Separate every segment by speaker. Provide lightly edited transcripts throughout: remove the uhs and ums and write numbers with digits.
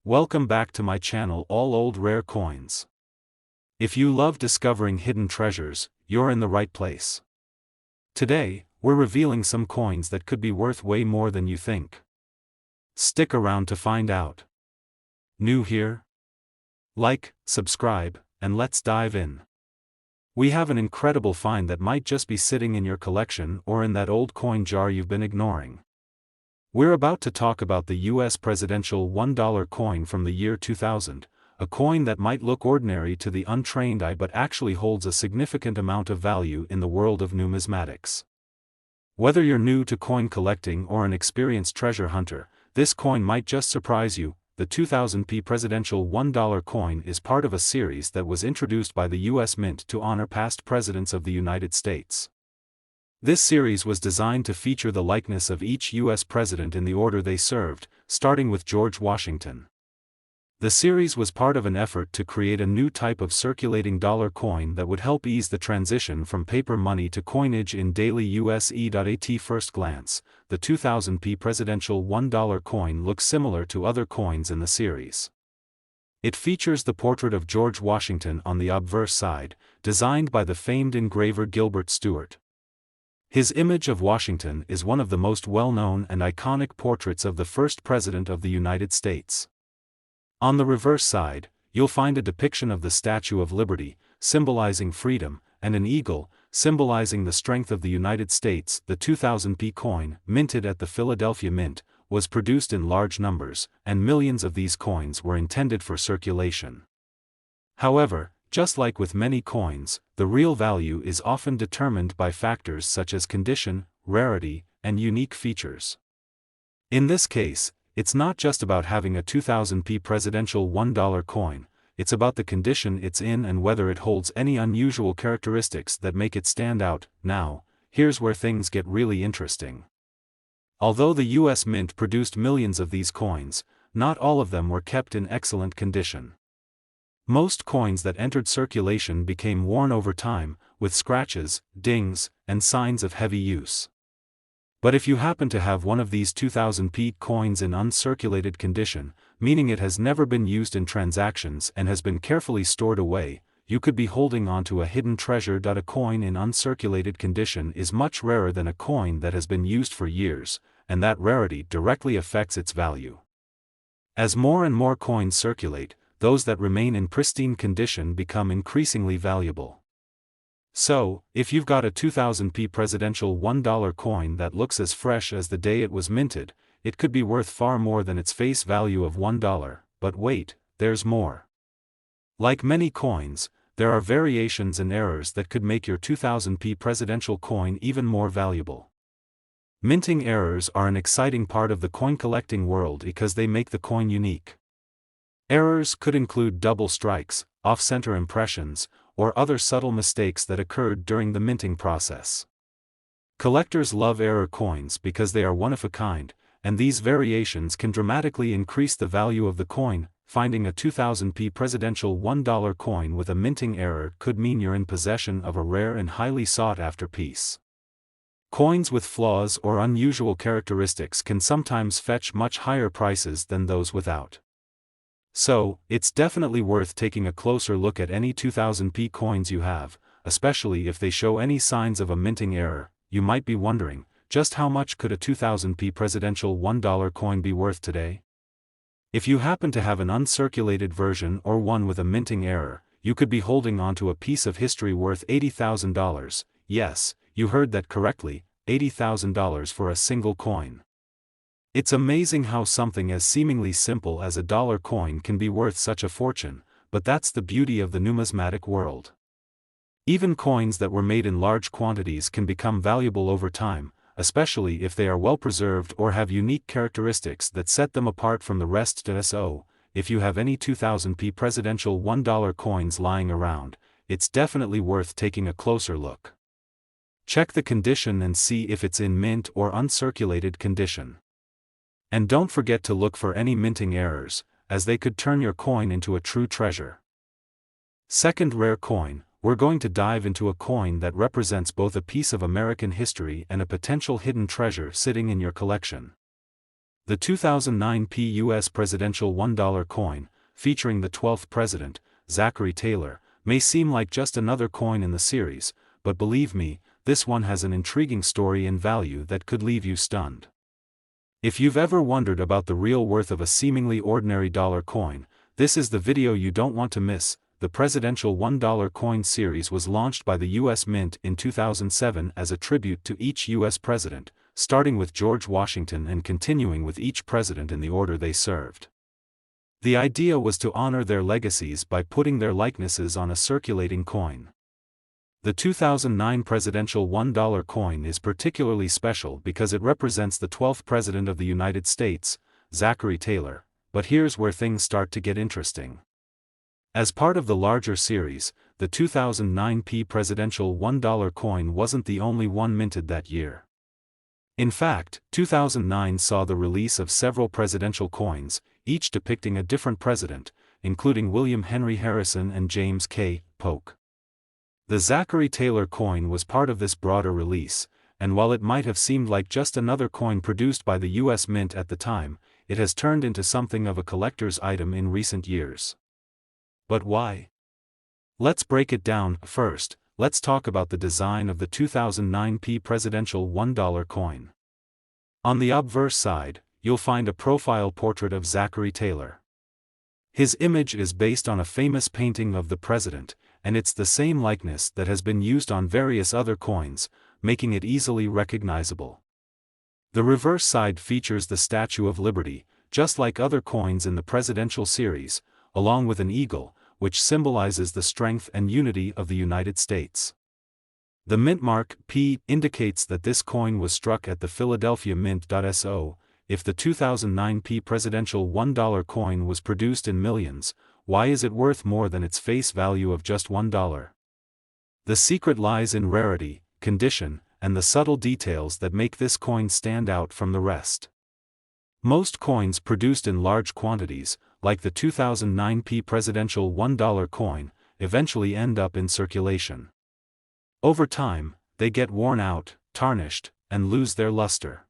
Speaker 1: Welcome back to my channel, All Old Rare Coins. If you love discovering hidden treasures, you're in the right place. Today, we're revealing some coins that could be worth way more than you think. Stick around to find out. New here? Like, subscribe, and let's dive in. We have an incredible find that might just be sitting in your collection or in that old coin jar you've been ignoring. We're about to talk about the US presidential $1 coin from the year 2000, a coin that might look ordinary to the untrained eye but actually holds a significant amount of value in the world of numismatics. Whether you're new to coin collecting or an experienced treasure hunter, this coin might just surprise you. The 2000p presidential $1 coin is part of a series that was introduced by the US Mint to honor past presidents of the United States. This series was designed to feature the likeness of each US president in the order they served, starting with George Washington. The series was part of an effort to create a new type of circulating dollar coin that would help ease the transition from paper money to coinage in daily USE. At first glance, the 2000p presidential $1 coin looks similar to other coins in the series. It features the portrait of George Washington on the obverse side, designed by the famed engraver Gilbert Stuart. His image of Washington is one of the most well-known and iconic portraits of the first president of the United States. On the reverse side, you'll find a depiction of the Statue of Liberty, symbolizing freedom, and an eagle, symbolizing the strength of the United States. The 2000p coin, minted at the Philadelphia Mint, was produced in large numbers, and millions of these coins were intended for circulation. However, just like with many coins, the real value is often determined by factors such as condition, rarity, and unique features. In this case, it's not just about having a 2000p presidential $1 coin, it's about the condition it's in and whether it holds any unusual characteristics that make it stand out. Now, here's where things get really interesting. Although the US Mint produced millions of these coins, not all of them were kept in excellent condition. Most coins that entered circulation became worn over time, with scratches, dings, and signs of heavy use. But if you happen to have one of these 2000p coins in uncirculated condition, meaning it has never been used in transactions and has been carefully stored away, you could be holding onto a hidden treasure. A coin in uncirculated condition is much rarer than a coin that has been used for years, and that rarity directly affects its value. As more and more coins circulate, those that remain in pristine condition become increasingly valuable. So, if you've got a 2000p presidential $1 coin that looks as fresh as the day it was minted, it could be worth far more than its face value of $1. But wait, there's more. Like many coins, there are variations and errors that could make your 2000p presidential coin even more valuable. Minting errors are an exciting part of the coin collecting world because they make the coin unique. Errors could include double strikes, off-center impressions, or other subtle mistakes that occurred during the minting process. Collectors love error coins because they are one of a kind, and these variations can dramatically increase the value of the coin. Finding a 2000p presidential $1 coin with a minting error could mean you're in possession of a rare and highly sought-after piece. Coins with flaws or unusual characteristics can sometimes fetch much higher prices than those without. So, it's definitely worth taking a closer look at any 2000p coins you have, especially if they show any signs of a minting error. You might be wondering, just how much could a 2000p presidential $1 coin be worth today? If you happen to have an uncirculated version or one with a minting error, you could be holding onto a piece of history worth $80,000. Yes, you heard that correctly, $80,000 for a single coin. It's amazing how something as seemingly simple as a dollar coin can be worth such a fortune, but that's the beauty of the numismatic world. Even coins that were made in large quantities can become valuable over time, especially if they are well preserved or have unique characteristics that set them apart from the rest. So, if you have any 2000p presidential $1 coins lying around, it's definitely worth taking a closer look. Check the condition and see if it's in mint or uncirculated condition. And don't forget to look for any minting errors, as they could turn your coin into a true treasure. Second rare coin, we're going to dive into a coin that represents both a piece of American history and a potential hidden treasure sitting in your collection. The 2009 U.S. presidential $1 coin, featuring the 12th president, Zachary Taylor, may seem like just another coin in the series, but believe me, this one has an intriguing story and value that could leave you stunned. If you've ever wondered about the real worth of a seemingly ordinary dollar coin, this is the video you don't want to miss. The presidential $1 coin series was launched by the U.S. Mint in 2007 as a tribute to each U.S. president, starting with George Washington and continuing with each president in the order they served. The idea was to honor their legacies by putting their likenesses on a circulating coin. The 2009 presidential $1 coin is particularly special because it represents the 12th President of the United States, Zachary Taylor, but here's where things start to get interesting. As part of the larger series, the 2009 presidential $1 coin wasn't the only one minted that year. In fact, 2009 saw the release of several presidential coins, each depicting a different president, including William Henry Harrison and James K. Polk. The Zachary Taylor coin was part of this broader release, and while it might have seemed like just another coin produced by the U.S. Mint at the time, it has turned into something of a collector's item in recent years. But why? Let's break it down. First, let's talk about the design of the 2009 presidential $1 coin. On the obverse side, you'll find a profile portrait of Zachary Taylor. His image is based on a famous painting of the president, and it's the same likeness that has been used on various other coins, making it easily recognizable. The reverse side features the Statue of Liberty, just like other coins in the presidential series, along with an eagle, which symbolizes the strength and unity of the United States. The mint mark P indicates that this coin was struck at the Philadelphia Mint.so. If the 2009 presidential $1 coin was produced in millions, why is it worth more than its face value of just $1? The secret lies in rarity, condition, and the subtle details that make this coin stand out from the rest. Most coins produced in large quantities, like the 2009 presidential $1 coin, eventually end up in circulation. Over time, they get worn out, tarnished, and lose their luster.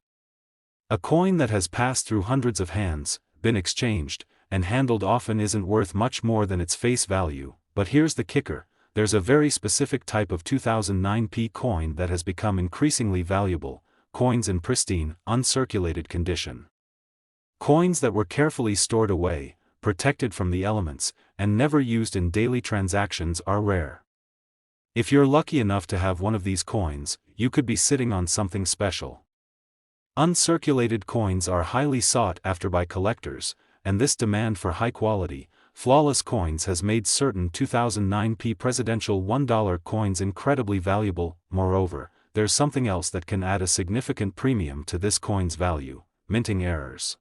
Speaker 1: A coin that has passed through hundreds of hands, been exchanged, and handled often isn't worth much more than its face value, but here's the kicker, there's a very specific type of 2009 coin that has become increasingly valuable, coins in pristine, uncirculated condition. Coins that were carefully stored away, protected from the elements, and never used in daily transactions are rare. If you're lucky enough to have one of these coins, you could be sitting on something special. Uncirculated coins are highly sought after by collectors, and this demand for high-quality, flawless coins has made certain 2009 presidential $1 coins incredibly valuable. Moreover, there's something else that can add a significant premium to this coin's value: minting errors.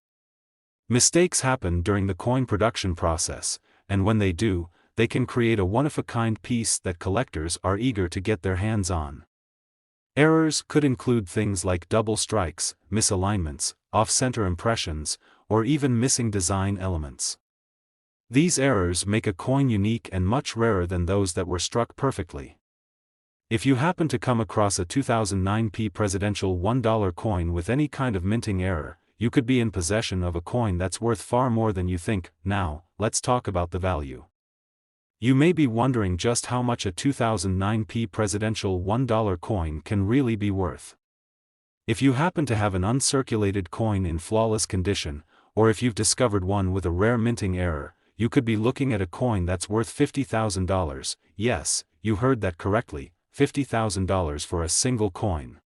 Speaker 1: Mistakes happen during the coin production process, and when they do, they can create a one-of-a-kind piece that collectors are eager to get their hands on. Errors could include things like double strikes, misalignments, off-center impressions, or even missing design elements. These errors make a coin unique and much rarer than those that were struck perfectly. If you happen to come across a 2009 presidential $1 coin with any kind of minting error, you could be in possession of a coin that's worth far more than you think. Now, let's talk about the value. You may be wondering just how much a 2009 presidential $1 coin can really be worth. If you happen to have an uncirculated coin in flawless condition, or if you've discovered one with a rare minting error, you could be looking at a coin that's worth $50,000. Yes, you heard that correctly, $50,000 for a single coin.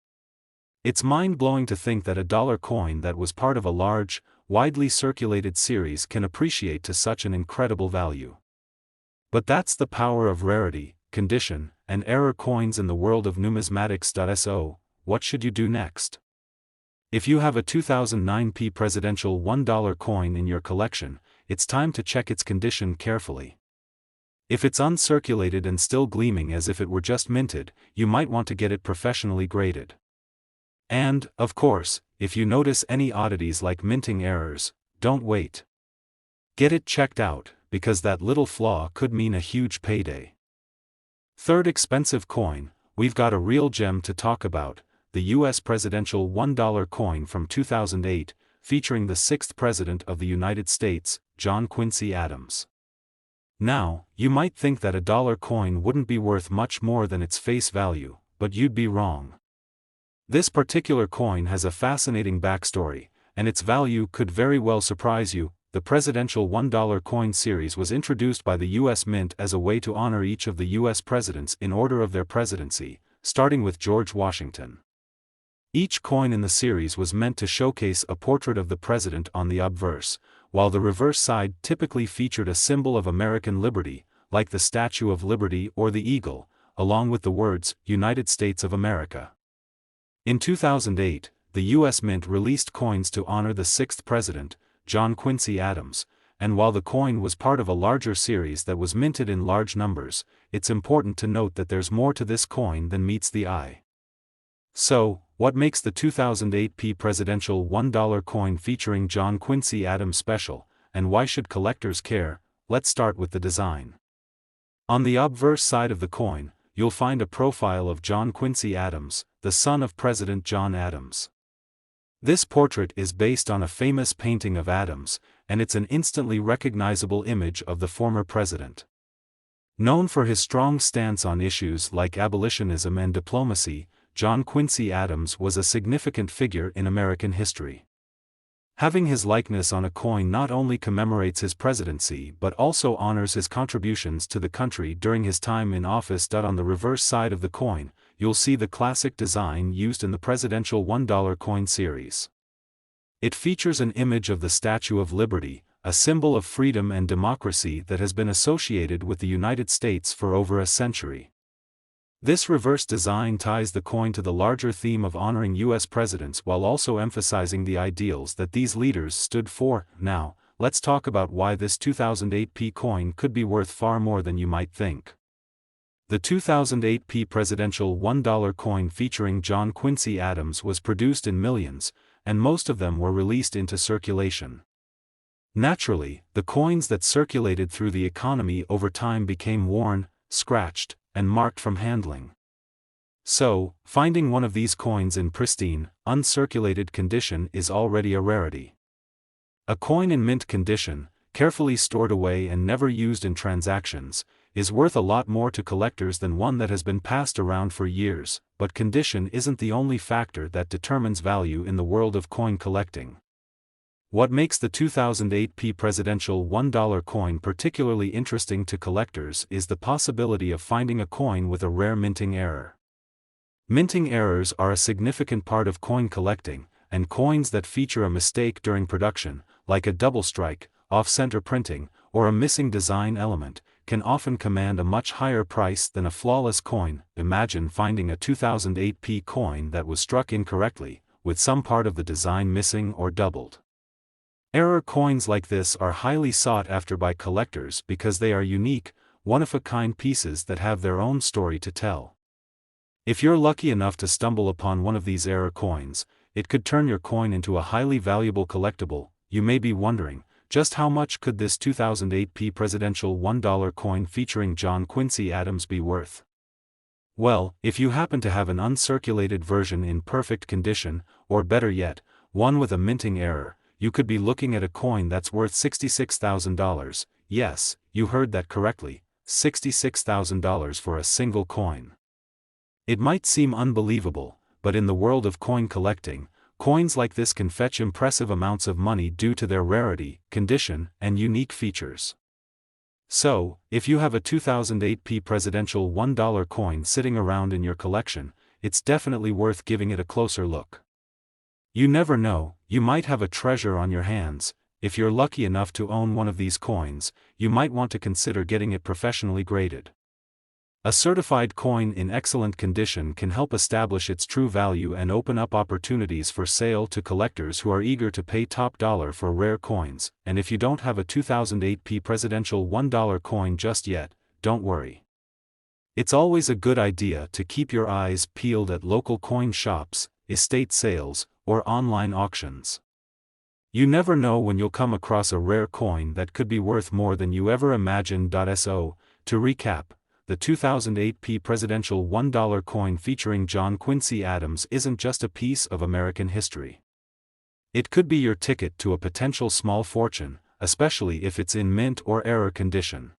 Speaker 1: It's mind-blowing to think that a dollar coin that was part of a large, widely circulated series can appreciate to such an incredible value. But that's the power of rarity, condition, and error coins in the world of numismatics.so. What should you do next? If you have a 2009 presidential $1 coin in your collection, it's time to check its condition carefully. If it's uncirculated and still gleaming as if it were just minted, you might want to get it professionally graded. And, of course, if you notice any oddities like minting errors, don't wait. Get it checked out, because that little flaw could mean a huge payday. Third expensive coin, we've got a real gem to talk about, the U.S. presidential $1 coin from 2008, featuring the sixth President of the United States, John Quincy Adams. Now, you might think that a dollar coin wouldn't be worth much more than its face value, but you'd be wrong. This particular coin has a fascinating backstory, and its value could very well surprise you. The presidential $1 coin series was introduced by the U.S. Mint as a way to honor each of the U.S. presidents in order of their presidency, starting with George Washington. Each coin in the series was meant to showcase a portrait of the president on the obverse, while the reverse side typically featured a symbol of American liberty, like the Statue of Liberty or the eagle, along with the words, United States of America. In 2008, the U.S. Mint released coins to honor the sixth president, John Quincy Adams, and while the coin was part of a larger series that was minted in large numbers, it's important to note that there's more to this coin than meets the eye. So, what makes the 2008 presidential $1 coin featuring John Quincy Adams special, and why should collectors care? Let's start with the design. On the obverse side of the coin, you'll find a profile of John Quincy Adams, the son of President John Adams. This portrait is based on a famous painting of Adams, and it's an instantly recognizable image of the former president. Known for his strong stance on issues like abolitionism and diplomacy, John Quincy Adams was a significant figure in American history. Having his likeness on a coin not only commemorates his presidency but also honors his contributions to the country during his time in office. On the reverse side of the coin, you'll see the classic design used in the presidential $1 coin series. It features an image of the Statue of Liberty, a symbol of freedom and democracy that has been associated with the United States for over a century. This reverse design ties the coin to the larger theme of honoring U.S. presidents while also emphasizing the ideals that these leaders stood for. Now, let's talk about why this 2008 coin could be worth far more than you might think. The 2008 presidential $1 coin featuring John Quincy Adams was produced in millions, and most of them were released into circulation. Naturally, the coins that circulated through the economy over time became worn, scratched, and marked from handling. So, finding one of these coins in pristine, uncirculated condition is already a rarity. A coin in mint condition, carefully stored away and never used in transactions, is worth a lot more to collectors than one that has been passed around for years, but condition isn't the only factor that determines value in the world of coin collecting. What makes the 2008 presidential $1 coin particularly interesting to collectors is the possibility of finding a coin with a rare minting error. Minting errors are a significant part of coin collecting, and coins that feature a mistake during production, like a double strike, off-center printing, or a missing design element, can often command a much higher price than a flawless coin. Imagine finding a 2008 coin that was struck incorrectly, with some part of the design missing or doubled. Error coins like this are highly sought after by collectors because they are unique, one-of-a-kind pieces that have their own story to tell. If you're lucky enough to stumble upon one of these error coins, it could turn your coin into a highly valuable collectible. You may be wondering, just how much could this 2008 presidential $1 coin featuring John Quincy Adams be worth? Well, if you happen to have an uncirculated version in perfect condition, or better yet, one with a minting error, you could be looking at a coin that's worth $66,000, yes, you heard that correctly, $66,000 for a single coin. It might seem unbelievable, but in the world of coin collecting, coins like this can fetch impressive amounts of money due to their rarity, condition, and unique features. So, if you have a 2008 presidential $1 coin sitting around in your collection, it's definitely worth giving it a closer look. You never know, you might have a treasure on your hands. If you're lucky enough to own one of these coins, you might want to consider getting it professionally graded. A certified coin in excellent condition can help establish its true value and open up opportunities for sale to collectors who are eager to pay top dollar for rare coins. And if you don't have a 2008 presidential $1 coin just yet, don't worry. It's always a good idea to keep your eyes peeled at local coin shops, estate sales, or online auctions. You never know when you'll come across a rare coin that could be worth more than you ever imagined. So, to recap, the 2008 presidential $1 coin featuring John Quincy Adams isn't just a piece of American history. It could be your ticket to a potential small fortune, especially if it's in mint or error condition.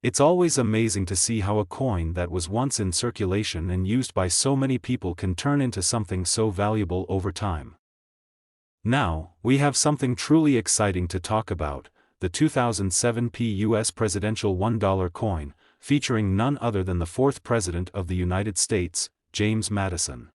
Speaker 1: It's always amazing to see how a coin that was once in circulation and used by so many people can turn into something so valuable over time. Now, we have something truly exciting to talk about, the 2007 U.S. presidential $1 coin, featuring none other than the fourth President of the United States, James Madison.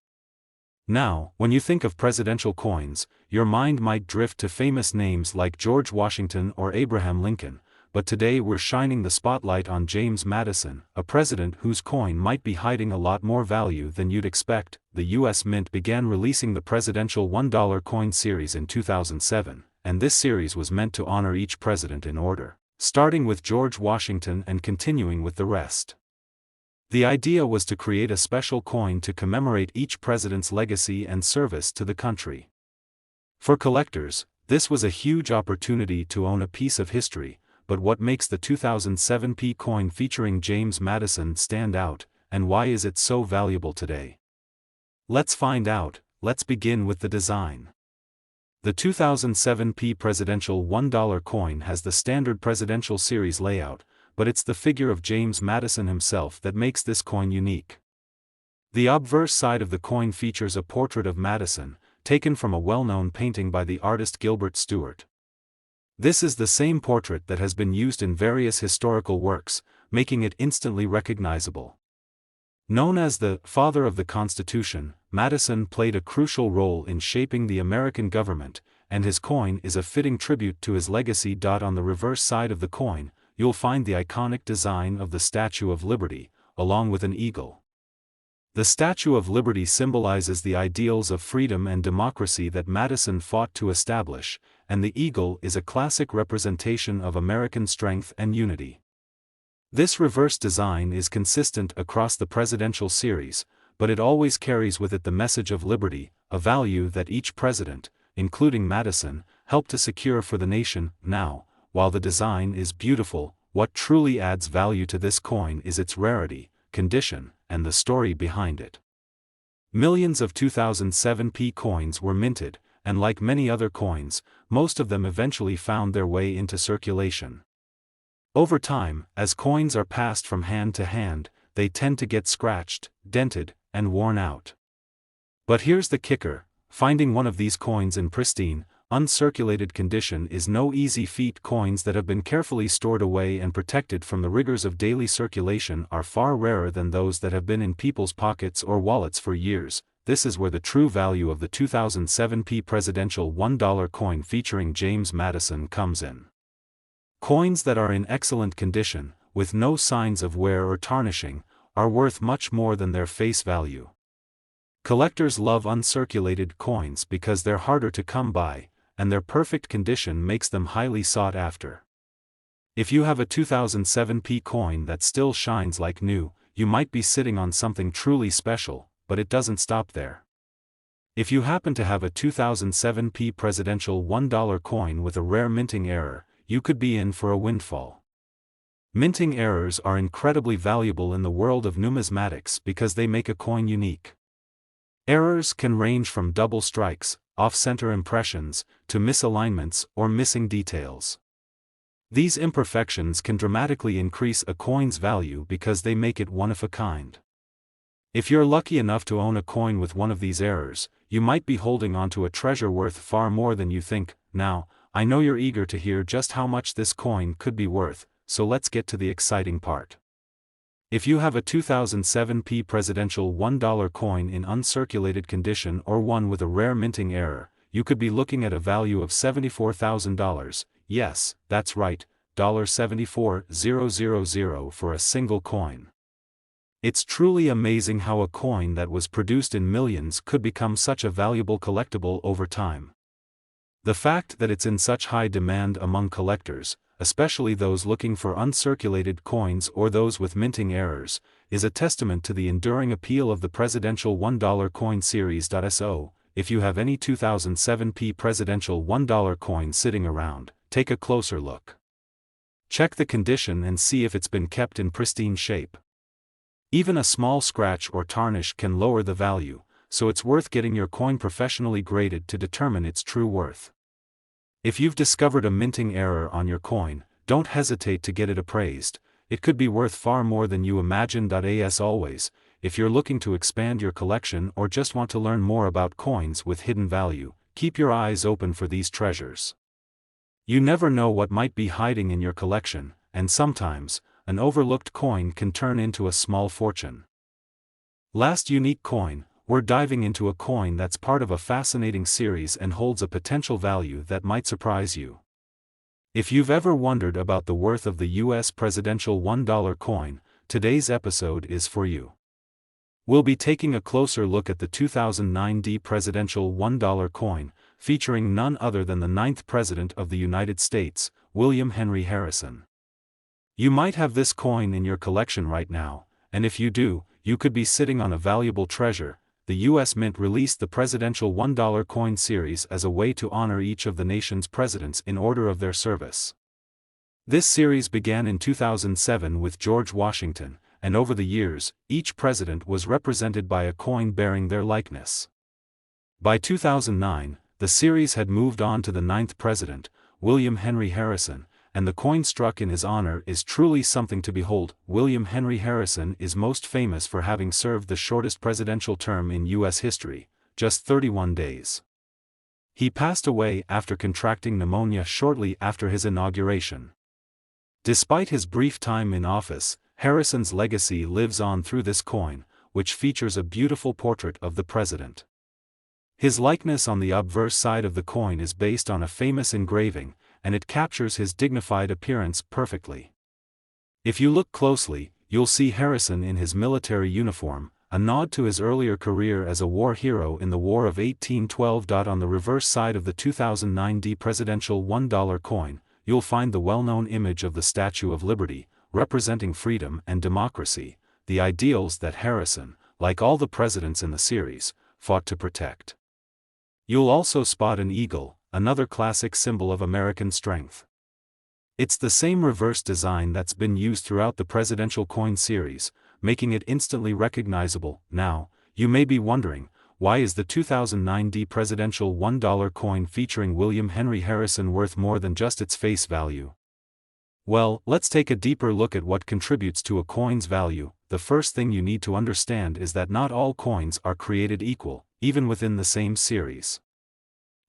Speaker 1: Now, when you think of presidential coins, your mind might drift to famous names like George Washington or Abraham Lincoln, but today we're shining the spotlight on James Madison, a president whose coin might be hiding a lot more value than you'd expect. The U.S. Mint began releasing the presidential $1 coin series in 2007, and this series was meant to honor each president in order, starting with George Washington and continuing with the rest. The idea was to create a special coin to commemorate each president's legacy and service to the country. For collectors, this was a huge opportunity to own a piece of history, but what makes the 2007 coin featuring James Madison stand out, and why is it so valuable today? Let's find out. Let's begin with the design. The 2007 presidential $1 coin has the standard presidential series layout, but it's the figure of James Madison himself that makes this coin unique. The obverse side of the coin features a portrait of Madison, taken from a well-known painting by the artist Gilbert Stuart. This is the same portrait that has been used in various historical works, making it instantly recognizable. Known as the "Father of the Constitution," Madison played a crucial role in shaping the American government, and his coin is a fitting tribute to his legacy. On the reverse side of the coin, you'll find the iconic design of the Statue of Liberty, along with an eagle. The Statue of Liberty symbolizes the ideals of freedom and democracy that Madison fought to establish, and the eagle is a classic representation of American strength and unity. This reverse design is consistent across the presidential series, but it always carries with it the message of liberty, a value that each president, including Madison, helped to secure for the nation. Now, while the design is beautiful, what truly adds value to this coin is its rarity, condition, and the story behind it. Millions of 2007 coins were minted, and like many other coins, most of them eventually found their way into circulation. Over time, as coins are passed from hand to hand, they tend to get scratched, dented, and worn out. But here's the kicker: finding one of these coins in pristine, uncirculated condition is no easy feat. Coins that have been carefully stored away and protected from the rigors of daily circulation are far rarer than those that have been in people's pockets or wallets for years. This is where the true value of the 2007 presidential $1 coin featuring James Madison comes in. Coins that are in excellent condition, with no signs of wear or tarnishing, are worth much more than their face value. Collectors love uncirculated coins because they're harder to come by, and their perfect condition makes them highly sought after. If you have a 2007 coin that still shines like new, you might be sitting on something truly special, but it doesn't stop there. If you happen to have a 2007 presidential $1 coin with a rare minting error, you could be in for a windfall. Minting errors are incredibly valuable in the world of numismatics because they make a coin unique. Errors can range from double strikes, off-center impressions, to misalignments or missing details. These imperfections can dramatically increase a coin's value because they make it one of a kind. If you're lucky enough to own a coin with one of these errors, you might be holding onto a treasure worth far more than you think. Now, I know you're eager to hear just how much this coin could be worth, so let's get to the exciting part. If you have a 2007 presidential $1 coin in uncirculated condition or one with a rare minting error, you could be looking at a value of $74,000, yes, that's right, $74,000 for a single coin. It's truly amazing how a coin that was produced in millions could become such a valuable collectible over time. The fact that it's in such high demand among collectors, especially those looking for uncirculated coins or those with minting errors, is a testament to the enduring appeal of the presidential $1 coin series. So, if you have any 2007 presidential $1 coin sitting around, take a closer look. Check the condition and see if it's been kept in pristine shape. Even a small scratch or tarnish can lower the value, so it's worth getting your coin professionally graded to determine its true worth. If you've discovered a minting error on your coin, don't hesitate to get it appraised. It could be worth far more than you imagine. As always, if you're looking to expand your collection or just want to learn more about coins with hidden value, keep your eyes open for these treasures. You never know what might be hiding in your collection, and sometimes, an overlooked coin can turn into a small fortune. Last unique coin, we're diving into a coin that's part of a fascinating series and holds a potential value that might surprise you. If you've ever wondered about the worth of the US presidential $1 coin, today's episode is for you. We'll be taking a closer look at the 2009 presidential $1 coin, featuring none other than the 9th President of the United States, William Henry Harrison. You might have this coin in your collection right now, and if you do, you could be sitting on a valuable treasure. The U.S. Mint released the presidential $1 coin series as a way to honor each of the nation's presidents in order of their service. This series began in 2007 with George Washington, and over the years, each president was represented by a coin bearing their likeness. By 2009, the series had moved on to the 9th president, William Henry Harrison, and the coin struck in his honor is truly something to behold. William Henry Harrison is most famous for having served the shortest presidential term in U.S. history, just 31 days. He passed away after contracting pneumonia shortly after his inauguration. Despite his brief time in office, Harrison's legacy lives on through this coin, which features a beautiful portrait of the president. His likeness on the obverse side of the coin is based on a famous engraving, and it captures his dignified appearance perfectly. If you look closely, you'll see Harrison in his military uniform, a nod to his earlier career as a war hero in the War of 1812. On the reverse side of the 2009 presidential $1 coin, you'll find the well-known image of the Statue of Liberty, representing freedom and democracy, the ideals that Harrison, like all the presidents in the series, fought to protect. You'll also spot an eagle, another classic symbol of American strength. It's the same reverse design that's been used throughout the presidential coin series, making it instantly recognizable. Now, you may be wondering, why is the 2009 presidential $1 coin featuring William Henry Harrison worth more than just its face value? Well, let's take a deeper look at what contributes to a coin's value. The first thing you need to understand is that not all coins are created equal, even within the same series.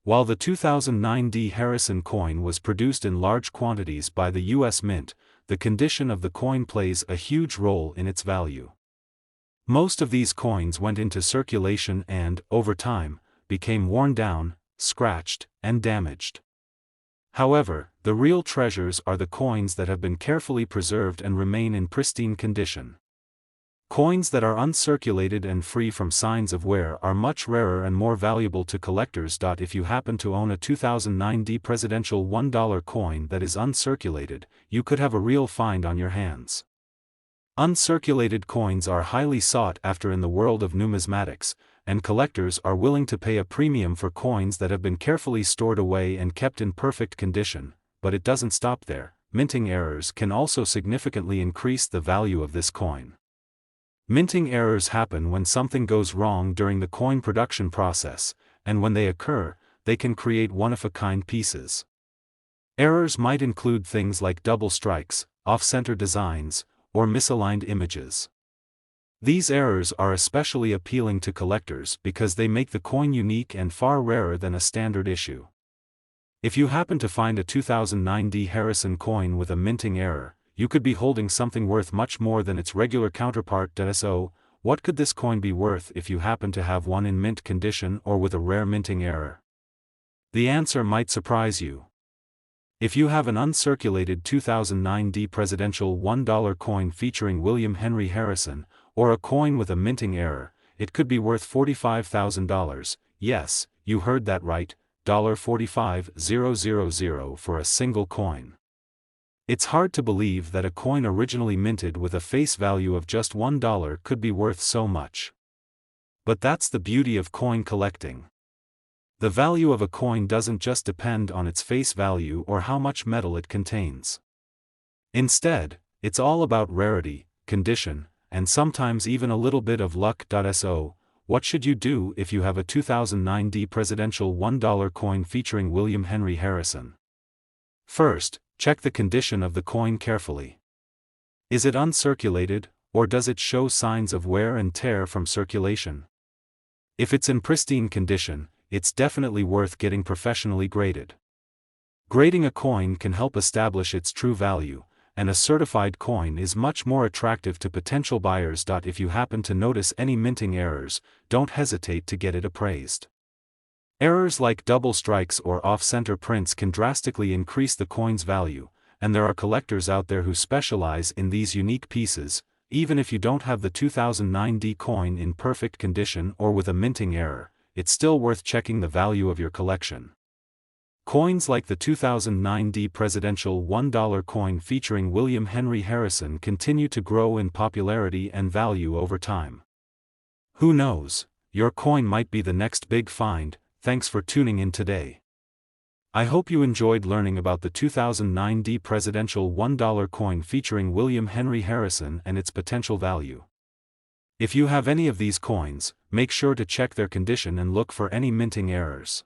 Speaker 1: While the 2009 Harrison coin was produced in large quantities by the U.S. Mint, the condition of the coin plays a huge role in its value. Most of these coins went into circulation and, over time, became worn down, scratched, and damaged. However, the real treasures are the coins that have been carefully preserved and remain in pristine condition. Coins that are uncirculated and free from signs of wear are much rarer and more valuable to collectors. If you happen to own a 2009 presidential $1 coin that is uncirculated, you could have a real find on your hands. Uncirculated coins are highly sought after in the world of numismatics, and collectors are willing to pay a premium for coins that have been carefully stored away and kept in perfect condition. But it doesn't stop there. Minting errors can also significantly increase the value of this coin. Minting errors happen when something goes wrong during the coin production process, and when they occur, they can create one-of-a-kind pieces. Errors might include things like double strikes, off-center designs, or misaligned images. These errors are especially appealing to collectors because they make the coin unique and far rarer than a standard issue. If you happen to find a 2009 Harrison coin with a minting error, you could be holding something worth much more than its regular counterpart. So, what could this coin be worth if you happen to have one in mint condition or with a rare minting error? The answer might surprise you. If you have an uncirculated 2009 presidential $1 coin featuring William Henry Harrison, or a coin with a minting error, it could be worth $45,000. Yes, you heard that right, $45,000 for a single coin. It's hard to believe that a coin originally minted with a face value of just $1 could be worth so much. But that's the beauty of coin collecting. The value of a coin doesn't just depend on its face value or how much metal it contains. Instead, it's all about rarity, condition, and sometimes even a little bit of luck. So, what should you do if you have a 2009 presidential $1 coin featuring William Henry Harrison? First, check the condition of the coin carefully. Is it uncirculated, or does it show signs of wear and tear from circulation? If it's in pristine condition, it's definitely worth getting professionally graded. Grading a coin can help establish its true value, and a certified coin is much more attractive to potential buyers. If you happen to notice any minting errors, don't hesitate to get it appraised. Errors like double strikes or off-center prints can drastically increase the coin's value, and there are collectors out there who specialize in these unique pieces. Even if you don't have the 2009 coin in perfect condition or with a minting error, it's still worth checking the value of your collection. Coins like the 2009 presidential $1 coin featuring William Henry Harrison continue to grow in popularity and value over time. Who knows, your coin might be the next big find. Thanks for tuning in today. I hope you enjoyed learning about the 2009 presidential $1 coin featuring William Henry Harrison and its potential value. If you have any of these coins, make sure to check their condition and look for any minting errors.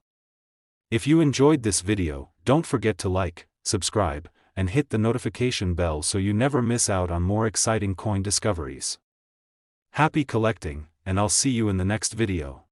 Speaker 1: If you enjoyed this video, don't forget to like, subscribe, and hit the notification bell so you never miss out on more exciting coin discoveries. Happy collecting, and I'll see you in the next video.